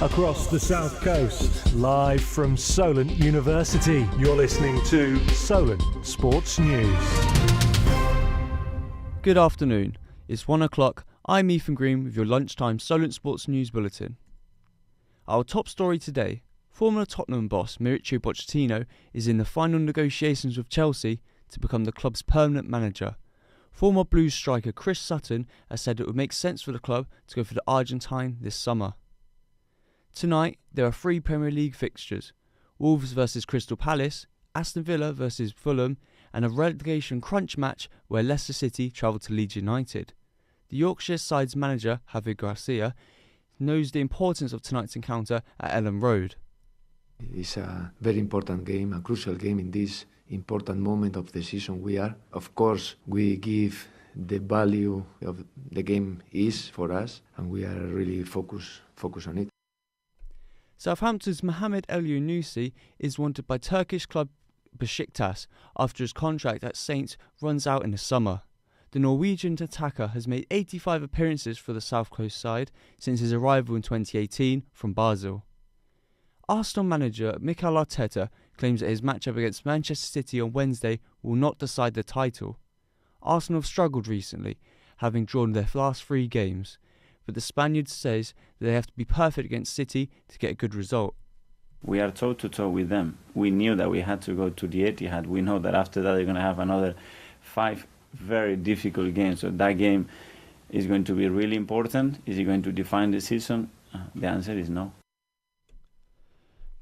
across the South Coast, live from Solent University. You're listening to Solent Sports News. Good afternoon. It's 1 o'clock. I'm Ethan Green with your lunchtime Solent Sports News Bulletin. Our top story today: former Tottenham boss Mauricio Pochettino is in the final negotiations with Chelsea to become the club's permanent manager. Former Blues striker Chris Sutton has said it would make sense for the club to go for the Argentine this summer. Tonight, there are 3 Premier League fixtures: Wolves vs Crystal Palace, Aston Villa vs Fulham, and a relegation crunch match where Leicester City travel to Leeds United. The Yorkshire side's manager, Javier Garcia, knows the importance of tonight's encounter at Ellen Road. It's a very important game, a crucial game in this important moment of the season we are. Of course, we give the value of the game is for us, and we are really focused on it. Southampton's Mohamed El Yunusi is wanted by Turkish club Besiktas after his contract at Saints runs out in the summer. The Norwegian attacker has made 85 appearances for the South Coast side since his arrival in 2018 from Basel. Arsenal manager Mikel Arteta claims that his matchup against Manchester City on Wednesday will not decide the title. Arsenal have struggled recently, having drawn their last 3 games, but the Spaniard says that they have to be perfect against City to get a good result. We are toe-to-toe with them. We knew that we had to go to the Etihad. We know that after that they're going to have another 5 very difficult games. So that game is going to be really important. Is it going to define the season? The answer is no.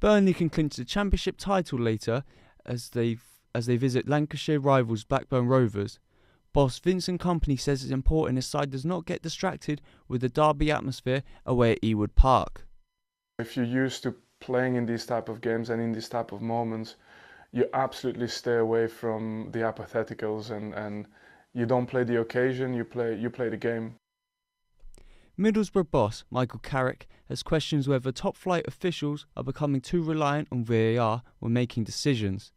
Burnley can clinch the Championship title later as they visit Lancashire rivals Blackburn Rovers. Boss Vincent Kompany says it's important his side does not get distracted with the derby atmosphere away at Ewood Park. If you're used to playing in these type of games and in these type of moments, you absolutely stay away from the apatheticals and you don't play the occasion, you play the game. Middlesbrough boss Michael Carrick has questions whether top-flight officials are becoming too reliant on VAR when making decisions.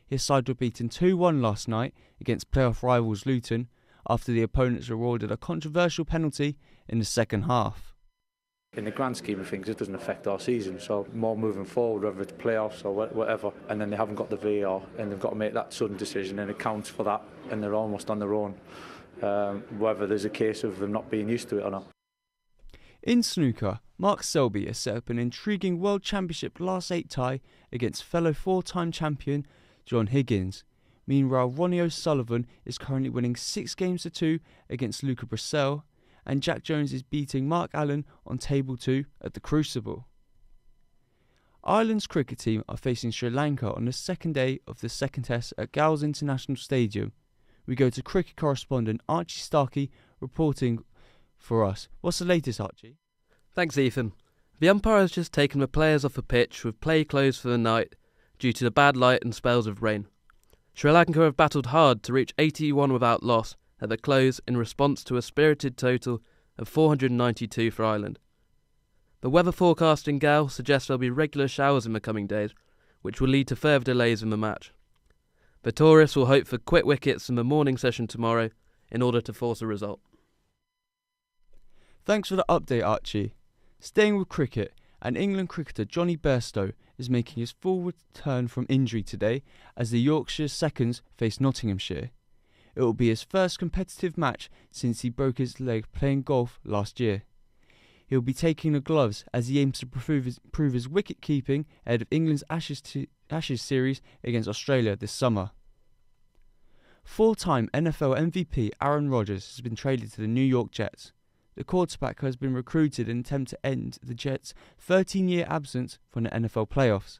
His side were beaten 2-1 last night against playoff rivals Luton after the opponents were awarded a controversial penalty in the second half. In the grand scheme of things, it doesn't affect our season, so more moving forward, whether it's playoffs or whatever, and then they haven't got the VAR and they've got to make that sudden decision and it counts for that, and they're almost on their own, whether there's a case of them not being used to it or not. In snooker, Mark Selby has set up an intriguing World Championship last 8 tie against fellow 4-time champion John Higgins. Meanwhile, Ronnie O'Sullivan is currently winning 6-2 against Luca Brissell, and Jack Jones is beating Mark Allen on table 2 at the Crucible. Ireland's cricket team are facing Sri Lanka on the second day of the second test at Gow's International Stadium. We go to cricket correspondent Archie Starkey reporting for us. What's the latest, Archie? Thanks, Ethan. The umpire has just taken the players off the pitch with play closed for the night due to the bad light and spells of rain. Sri Lanka have battled hard to reach 81 without loss at the close in response to a spirited total of 492 for Ireland. The weather forecast in Gow suggests there'll be regular showers in the coming days, which will lead to further delays in the match. The tourists will hope for quick wickets in the morning session tomorrow in order to force a result. Thanks for the update, Archie. Staying with cricket, and England cricketer Johnny Bairstow is making his full return from injury today as the Yorkshire Seconds face Nottinghamshire. It will be his first competitive match since he broke his leg playing golf last year. He will be taking the gloves as he aims to prove his wicket-keeping ahead of England's Ashes series against Australia this summer. 4-time NFL MVP Aaron Rodgers has been traded to the New York Jets. The quarterback has been recruited in an attempt to end the Jets' 13-year absence from the NFL playoffs.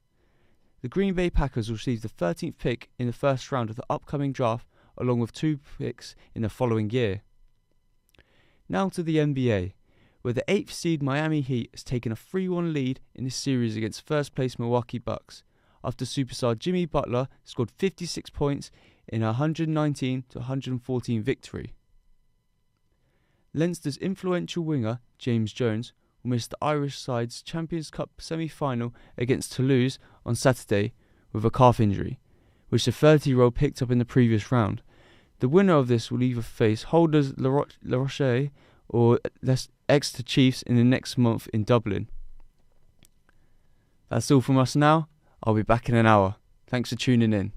The Green Bay Packers will receive the 13th pick in the first round of the upcoming draft, along with 2 picks in the following year. Now to the NBA, where the 8th seed Miami Heat has taken a 3-1 lead in the series against first-place Milwaukee Bucks, after superstar Jimmy Butler scored 56 points in a 119-114 victory. Leinster's influential winger, James Jones, will miss the Irish side's Champions Cup semi-final against Toulouse on Saturday with a calf injury, which the 30-year-old picked up in the previous round. The winner of this will either face holders La Rochelle or Exeter Chiefs in the next month in Dublin. That's all from us now. I'll be back in an hour. Thanks for tuning in.